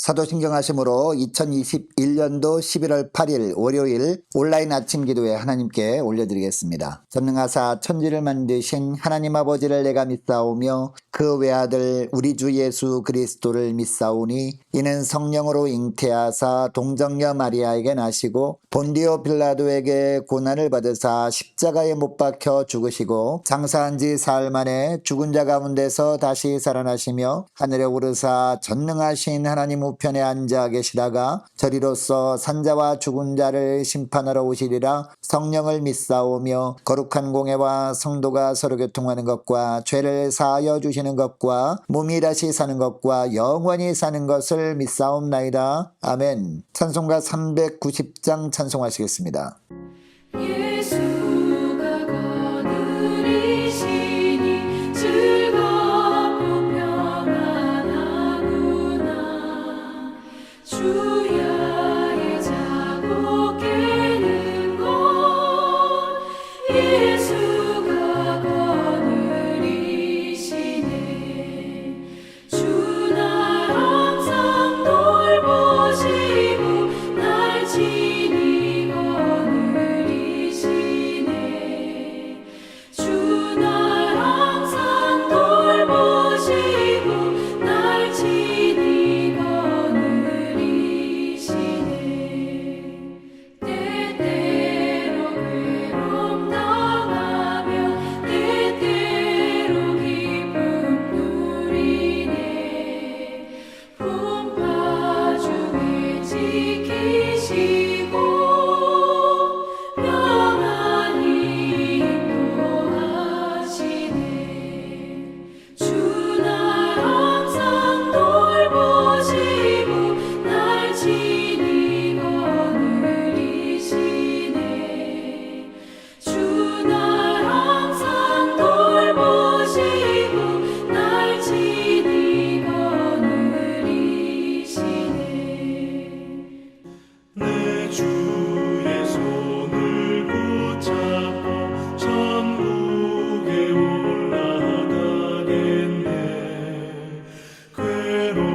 사도신경 하심으로 2021년도 11월 8일 월요일 온라인 아침 기도에 하나님께 올려드리겠습니다. 전능하사 천지를 만드신 하나님 아버지를 내가 믿사오며 그 외아들 우리 주 예수 그리스도를 믿사오니 이는 성령으로 잉태하사 동정녀 마리아에게 나시고 본디오 빌라도에게 고난을 받으사 십자가에 못 박혀 죽으시고 장사한 지 사흘 만에 죽은 자 가운데서 다시 살아나시며 하늘에 오르사 전능하신 하나님 우편에 앉아 계시다가 저리로서 산자와 죽은 자를 심판하러 오시리라. 성령을 믿사오며 거룩한 공회와 성도가 서로 교통하는 것과 죄를 사하여 주시는 것과 몸이 다시 사는 것과 영원히 사는 것을 믿사옵나이다. 아멘. 찬송가 390장 찬송하시겠습니다. 예수가 거느리시니 즐겁고 평안하구나. 주야의 자고 깨는 것 예수가 거느리시네. 주 날 항상 돌보시고 날 친히 거느리시네. 주 날 항상 돌보시고 날 친히 거느리시네. 때때로 괴로움 당하며 때때로 기쁨 누리네. 풍파 중에 지키시고 평안히 인도하시네. 주 날 항상 돌보시고 날 친히 거느리시네. 주 날 항상 돌보시고 날 친히 거느리시네. 내 주의 손을 붙잡고 천국에 올라가겠네.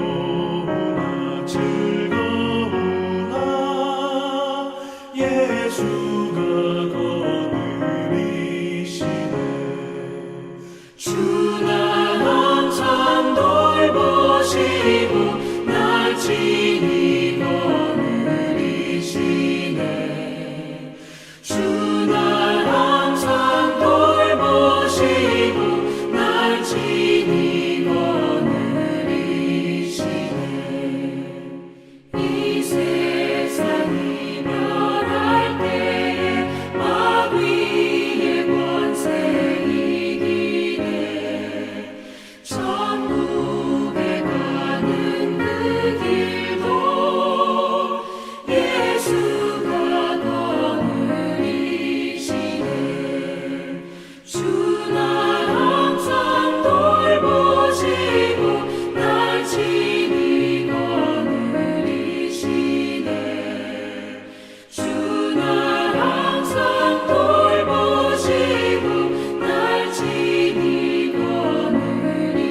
괴로우나 즐거우나 예수가 거느리시네. 주 날 항상 돌보시고 날 친히 거느리시네. 주 날 항상 돌보시고 날 친히 거느리시네. 이 세상 이별할 때에 마귀의 권세 이기네. 천국에 가는 그 길도 예수가 거느리시네. 주 날 항상 돌보시고 날 친히 거느리시네. 주 날 항상 돌보시고 날 친히 거느리시네.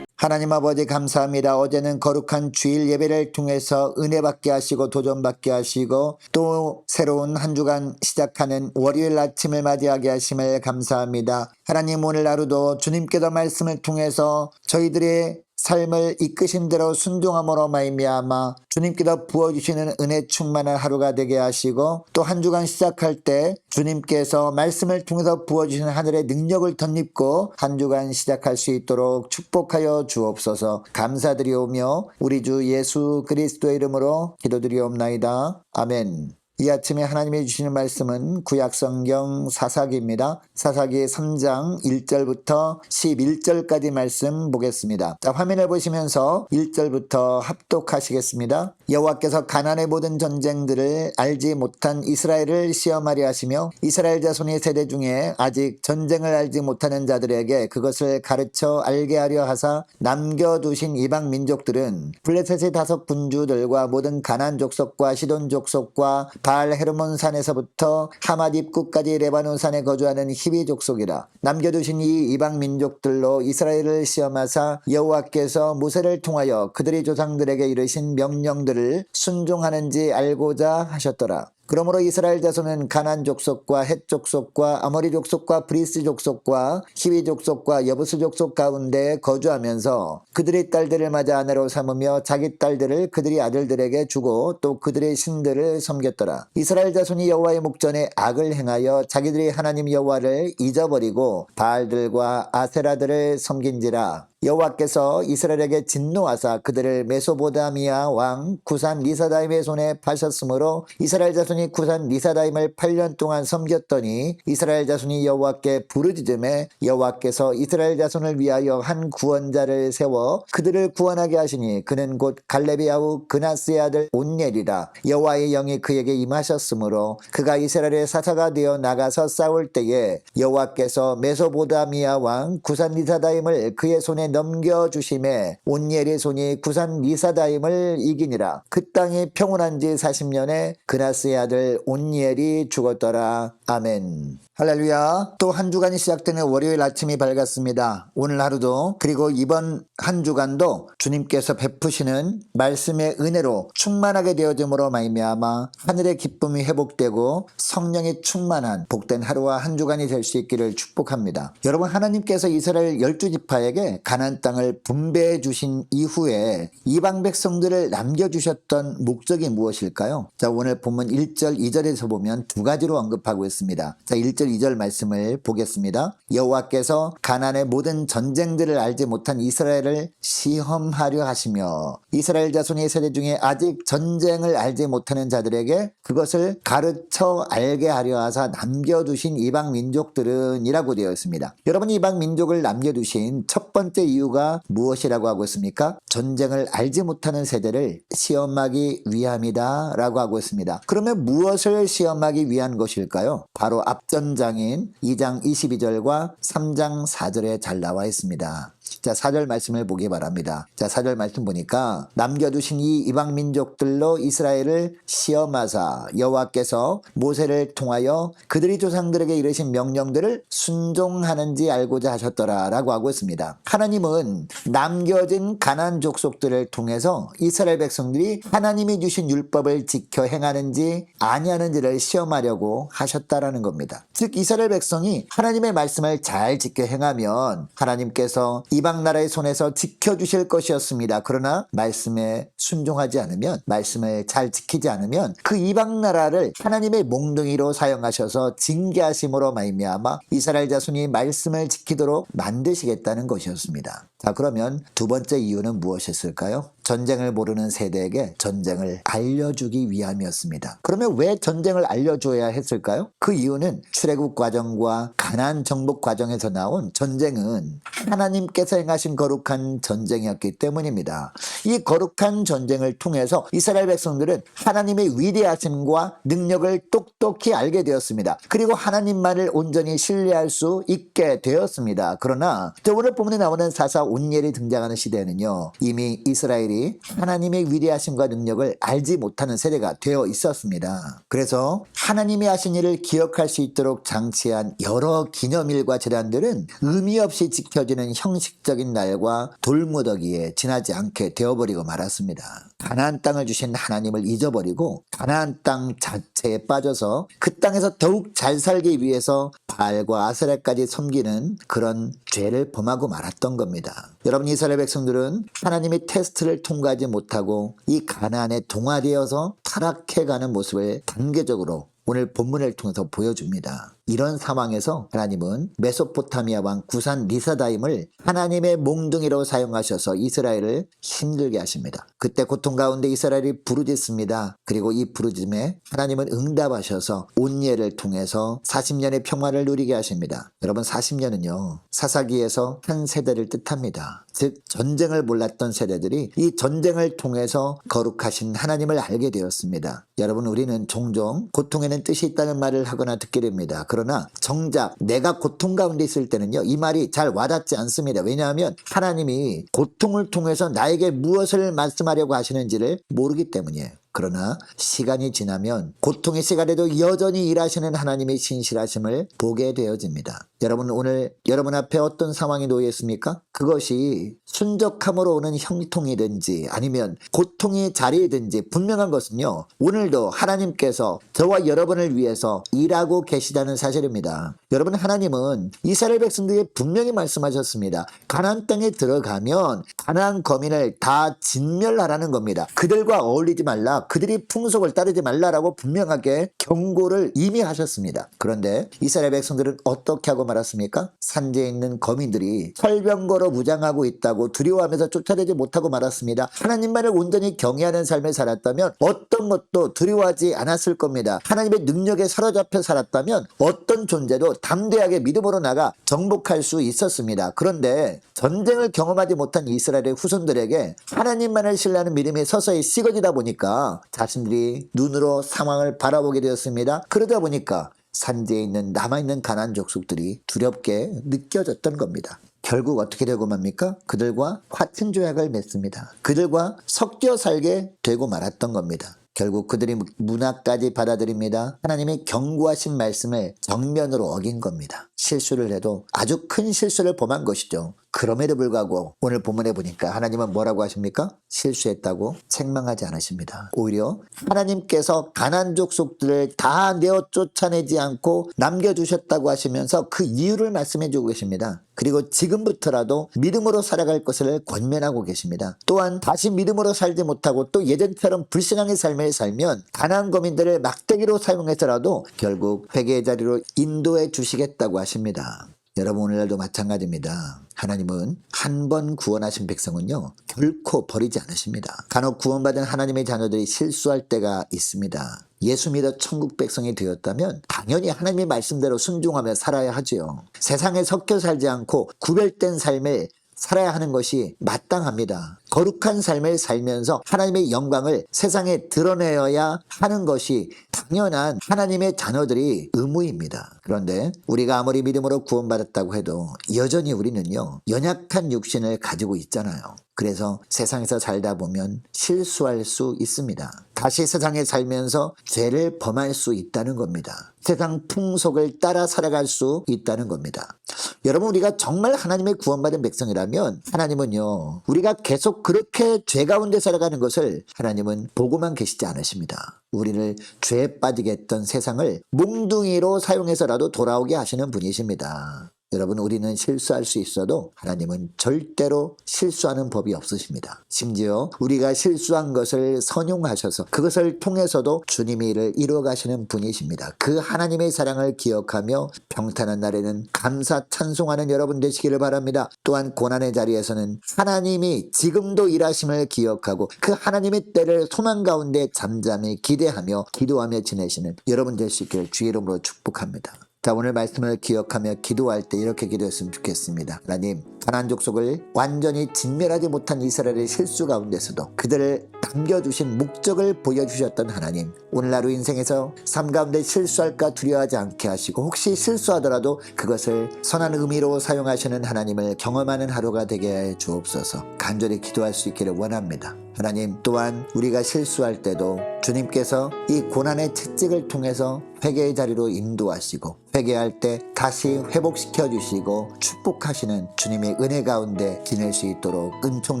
하나님 아버지 감사합니다. 어제는 거룩한 주일 예배를 통해서 은혜 받게 하시고 도전 받게 하시고 또 새로운 한 주간 시작하는 월요일 아침을 맞이하게 하심을 감사합니다. 하나님 오늘 하루도 주님께서 말씀을 통해서 저희들의 삶을 이끄신 대로 순종함으로 말미암아 주님께서 부어주시는 은혜 충만한 하루가 되게 하시고 또 한 주간 시작할 때 주님께서 말씀을 통해서 부어주시는 하늘의 능력을 덧입고 한 주간 시작할 수 있도록 축복하여 주옵소서. 감사드리오며 우리 주 예수 그리스도의 이름으로 기도드리옵나이다. 아멘. 이 아침에 하나님이 주시는 말씀은 구약성경 사사기입니다. 사사기 3장 1절부터 11절까지 말씀 보겠습니다. 자, 화면을 보시면서 1절부터 합독하시겠습니다. 여호와께서 가나안의 모든 전쟁들을 알지 못한 이스라엘을 시험하려 하시며 이스라엘 자손의 세대 중에 아직 전쟁을 알지 못하는 자들에게 그것을 가르쳐 알게 하려 하사 남겨두신 이방 민족들은 블레셋의 5 군주들과 모든 가나안 족속과 시돈 족속과 바알 헤르몬 산에서부터 하맛 입구까지 레바논 산에 거주하는 히위 족속이라. 남겨두신 이 이방 민족들로 이스라엘을 시험하사 여호와께서 모세를 통하여 그들의 조상들에게 이르신 명령들을 순종하는지 알고자 하셨더라. 그러므로 이스라엘 자손은 가나안 족속과 헷 족속과 아모리 족속과 브리스 족속과 히위 족속과 여부스 족속 가운데 거주하면서 그들의 딸들을 맞아 아내로 삼으며 자기 딸들을 그들의 아들들에게 주고 또 그들의 신들을 섬겼더라. 이스라엘 자손이 여호와의 목전에 악을 행하여 자기들의 하나님 여호와를 잊어버리고 바알들과 아세라들을 섬긴지라. 여호와께서 이스라엘에게 진노하사 그들을 메소보다미아 왕 구산 리사다임의 손에 파셨으므로 이스라엘 자손이 구산 리사다임을 8년 동안 섬겼더니 이스라엘 자손이 여호와께 부르짖음에 여호와께서 이스라엘 자손을 위하여 한 구원자를 세워 그들을 구원하게 하시니 그는 곧 갈렙의 아우 그나스의 아들 온니엘이라. 여호와의 영이 그에게 임하셨으므로 그가 이스라엘의 사사가 되어 나가서 싸울 때에 여호와께서 메소보다미아 왕 구산 리사다임을 그의 손에 넘겨주심에 온니엘의 손이 구산 리사다임을 이기니라. 그 땅이 평온한 지 40년에 그나스의 아들 온니엘이 죽었더라. 아멘. 할렐루야. 또 한 주간이 시작되는 월요일 아침이 밝았습니다. 오늘 하루도 그리고 이번 한 주간도 주님께서 베푸시는 말씀의 은혜로 충만하게 되어짐으로 말미암아 하늘의 기쁨이 회복되고 성령이 충만한 복된 하루와 한 주간이 될 수 있기를 축복합니다. 여러분, 하나님께서 이스라엘 12지파에게 가나안 땅을 분배해 주신 이후에 이방 백성들을 남겨주셨던 목적이 무엇일까요? 자, 오늘 본문 1절 2절에서 보면 2가지로 언급하고 있습니다. 자, 1절 2절 말씀을 보겠습니다. 여호와께서 가나안의 모든 전쟁들을 알지 못한 이스라엘을 시험하려 하시며 이스라엘 자손의 세대 중에 아직 전쟁을 알지 못하는 자들에게 그것을 가르쳐 알게 하려 하사 남겨두신 이방 민족들은 이라고 되어 있습니다. 여러분, 이방 민족을 남겨두신 첫 번째 이유가 무엇이라고 하고 있습니까? 전쟁을 알지 못하는 세대를 시험하기 위함이다 라고 하고 있습니다. 그러면 무엇을 시험하기 위한 것일까요? 바로 앞전장인 2장 22절과 3장 4절에 잘 나와 있습니다. 자, 4절 말씀을 보기 바랍니다. 자, 4절 말씀 보니까 남겨두신 이 이방 민족들로 이스라엘을 시험하사 여호와께서 모세를 통하여 그들의 조상들에게 이르신 명령들을 순종하는지 알고자 하셨더라 라고 하고 있습니다. 하나님은 남겨진 가나안 족속들을 통해서 이스라엘 백성들이 하나님이 주신 율법을 지켜 행하는지 아니하는지를 시험하려고 하셨다라는 겁니다. 즉, 이스라엘 백성이 하나님의 말씀을 잘 지켜 행하면 하나님께서 이방 나라의 손에서 지켜주실 것이었습니다. 그러나 말씀에 순종하지 않으면, 말씀을 잘 지키지 않으면 그 이방 나라를 하나님의 몽둥이로 사용하셔서 징계하심으로 말미암아 이스라엘 자손이 말씀을 지키도록 만드시겠다는 것이었습니다. 자, 그러면 두 번째 이유는 무엇이었을까요? 전쟁을 모르는 세대에게 전쟁을 알려주기 위함이었습니다. 그러면 왜 전쟁을 알려줘야 했을까요? 그 이유는 출애굽 과정과 가나안 정복 과정에서 나온 전쟁은 하나님께서 행하신 거룩한 전쟁이었기 때문입니다. 이 거룩한 전쟁을 통해서 이스라엘 백성들은 하나님의 위대하심과 능력을 똑똑히 알게 되었습니다. 그리고 하나님만을 온전히 신뢰할 수 있게 되었습니다. 그러나 오늘 본문에 나오는 사사 온니엘이 등장하는 시대에는요, 이미 이스라엘이 하나님의 위대하심과 능력을 알지 못하는 세대가 되어 있었습니다. 그래서 하나님이 하신 일을 기억할 수 있도록 장치한 여러 기념일과 제단들은 의미 없이 지켜지는 형식적인 날과 돌무더기에 지나지 않게 되어버리고 말았습니다. 가나안 땅을 주신 하나님을 잊어버리고 가나안 땅 자체에 빠져서 그 땅에서 더욱 잘 살기 위해서 바알과 아세라까지 섬기는 그런 죄를 범하고 말았던 겁니다. 여러분, 이스라엘 백성들은 하나님의 테스트를 통과하지 못하고 이 가나안에 동화되어서 타락해가는 모습을 단계적으로 오늘 본문을 통해서 보여줍니다. 이런 상황에서 하나님은 메소포타미아 왕 구산 리사다임을 하나님의 몽둥이로 사용하셔서 이스라엘을 힘들게 하십니다. 그때 고통 가운데 이스라엘이 부르짖습니다. 그리고 이 부르짖음에 하나님은 응답하셔서 온예를 통해서 40년의 평화를 누리게 하십니다. 여러분 40년은요 사사기에서 한 세대를 뜻합니다. 즉 전쟁을 몰랐던 세대들이 이 전쟁을 통해서 거룩하신 하나님을 알게 되었습니다. 여러분 우리는 종종 고통에는 뜻이 있다는 말을 하거나 듣게 됩니다. 그러나 정작 내가 고통 가운데 있을 때는요 이 말이 잘 와닿지 않습니다. 왜냐하면 하나님이 고통을 통해서 나에게 무엇을 말씀하려고 하시는지를 모르기 때문이에요. 그러나 시간이 지나면 고통의 시간에도 여전히 일하시는 하나님의 신실하심을 보게 되어집니다. 여러분 오늘 여러분 앞에 어떤 상황이 놓여 있습니까? 그것이 순적함으로 오는 형통이든지 아니면 고통의 자리이든지 분명한 것은요 오늘도 하나님께서 저와 여러분을 위해서 일하고 계시다는 사실입니다. 여러분 하나님은 이스라엘 백성들에게 분명히 말씀하셨습니다. 가나안 땅에 들어가면 가나안 거민을 다 진멸하라는 겁니다. 그들과 어울리지 말라, 그들이 풍속을 따르지 말라라고 분명하게 경고를 이미 하셨습니다. 그런데 이스라엘 백성들은 어떻게 하고 말았습니까? 산지에 있는 거민들이 철병거로 무장하고 있다고 두려워하면서 쫓아내지 못하고 말았습니다. 하나님만을 온전히 경외하는 삶을 살았다면 어떤 것도 두려워하지 않았을 겁니다. 하나님의 능력에 사로잡혀 살았다면 어떤 존재도 담대하게 믿음으로 나가 정복할 수 있었습니다. 그런데 전쟁을 경험하지 못한 이스라엘의 후손들에게 하나님만을 신뢰하는 믿음이 서서히 식어지다 보니까 자신들이 눈으로 상황을 바라보게 되었습니다. 그러다 보니까 산지에 있는 남아있는 가나안 족속들이 두렵게 느껴졌던 겁니다. 결국 어떻게 되고 맙니까? 그들과 같은 조약을 맺습니다. 그들과 섞여 살게 되고 말았던 겁니다. 결국 그들이 문화까지 받아들입니다. 하나님의 경고하신 말씀을 정면으로 어긴 겁니다. 실수를 해도 아주 큰 실수를 범한 것이죠. 그럼에도 불구하고 오늘 본문에 보니까 하나님은 뭐라고 하십니까? 실수했다고 책망하지 않으십니다. 오히려 하나님께서 가나안 족속들을 다 내어 쫓아내지 않고 남겨두셨다고 하시면서 그 이유를 말씀해 주고 계십니다. 그리고 지금부터라도 믿음으로 살아갈 것을 권면하고 계십니다. 또한 다시 믿음으로 살지 못하고 또 예전처럼 불신앙의 삶을 살면 가나안 거민들을 막대기로 사용해서라도 결국 회개의 자리로 인도해 주시겠다고 하십니다. 여러분 오늘날도 마찬가지입니다. 하나님은 한 번 구원하신 백성은요 결코 버리지 않으십니다. 간혹 구원받은 하나님의 자녀들이 실수할 때가 있습니다. 예수 믿어 천국 백성이 되었다면 당연히 하나님의 말씀대로 순종하며 살아야 하지요. 세상에 섞여 살지 않고 구별된 삶을 살아야 하는 것이 마땅합니다. 거룩한 삶을 살면서 하나님의 영광을 세상에 드러내어야 하는 것이 당연한 하나님의 자녀들이 의무입니다. 그런데 우리가 아무리 믿음으로 구원받았다고 해도 여전히 우리는요 연약한 육신을 가지고 있잖아요. 그래서 세상에서 살다 보면 실수할 수 있습니다. 다시 세상에 살면서 죄를 범할 수 있다는 겁니다. 세상 풍속을 따라 살아갈 수 있다는 겁니다. 여러분 우리가 정말 하나님의 구원받은 백성이라면 하나님은요 우리가 계속 그렇게 죄 가운데 살아가는 것을 하나님은 보고만 계시지 않으십니다. 우리를 죄에 빠지게 했던 세상을 몽둥이로 사용해서라도 돌아오게 하시는 분이십니다. 여러분 우리는 실수할 수 있어도 하나님은 절대로 실수하는 법이 없으십니다. 심지어 우리가 실수한 것을 선용하셔서 그것을 통해서도 주님이 이를 이루어 가시는 분이십니다. 그 하나님의 사랑을 기억하며 평탄한 날에는 감사 찬송하는 여러분 되시기를 바랍니다. 또한 고난의 자리에서는 하나님이 지금도 일하심을 기억하고 그 하나님의 때를 소망 가운데 잠잠히 기대하며 기도하며 지내시는 여러분 될 수 있기를 주의 이름으로 축복합니다. 자, 오늘 말씀을 기억하며 기도할 때 이렇게 기도했으면 좋겠습니다. 하나님, 가나안 족속을 완전히 진멸하지 못한 이스라엘의 실수 가운데서도 그들을 남겨주신 목적을 보여주셨던 하나님, 오늘 하루 인생에서 삶 가운데 실수할까 두려워하지 않게 하시고 혹시 실수하더라도 그것을 선한 의미로 사용하시는 하나님을 경험하는 하루가 되게 해 주옵소서. 간절히 기도할 수 있기를 원합니다. 하나님, 또한 우리가 실수할 때도 주님께서 이 고난의 채찍을 통해서 회개의 자리로 인도하시고 회개할 때 다시 회복시켜 주시고 축복하시는 주님의 은혜 가운데 지낼 수 있도록 은총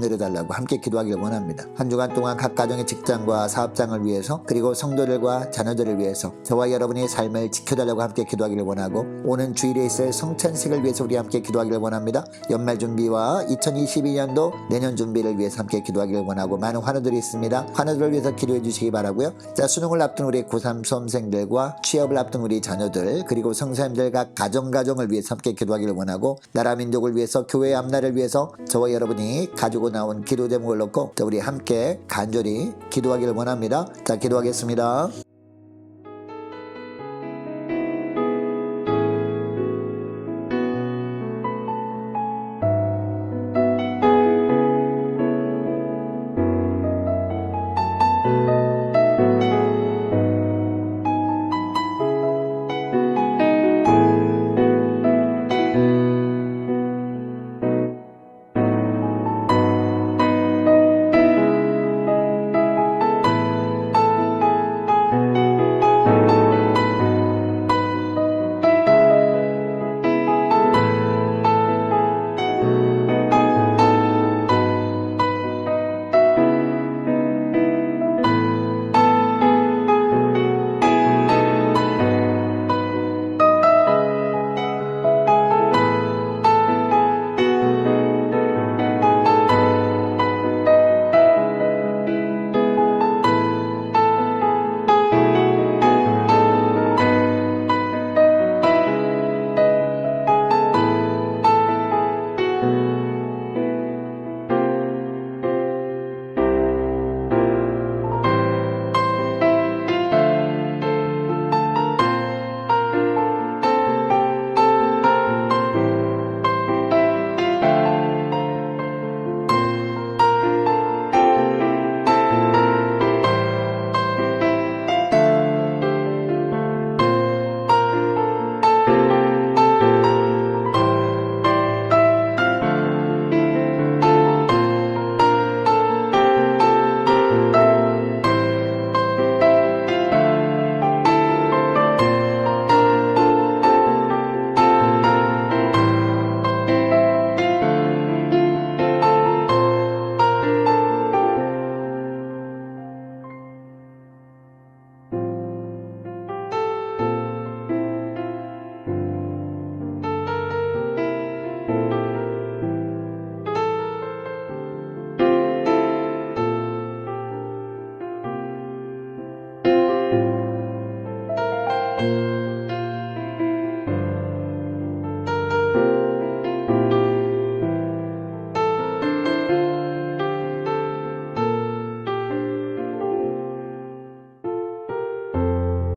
내려달라고 함께 기도하기를 원합니다. 한 주간 동안 동안 각 가정의 직장과 사업장을 위해서 그리고 성도들과 자녀들을 위해서 저와 여러분의 삶을 지켜달라고 함께 기도하기를 원하고 오는 주일에 있을 성찬식을 위해서 우리 함께 기도하기를 원합니다. 연말 준비와 2022년도 내년 준비를 위해서 함께 기도하기를 원하고 많은 환우들이 있습니다. 환우들을 위해서 기도해 주시기 바라고요. 자, 수능을 앞둔 우리 고3 수험생들과 취업을 앞둔 우리 자녀들 그리고 성사님들 각 가정을 위해서 함께 기도하기를 원하고 나라 민족을 위해서 교회의 앞날을 위해서 저와 여러분이 가지고 나온 기도 제목을 놓고 자, 우리 함께 간절히 기도하기를 원합니다. 자, 기도하겠습니다.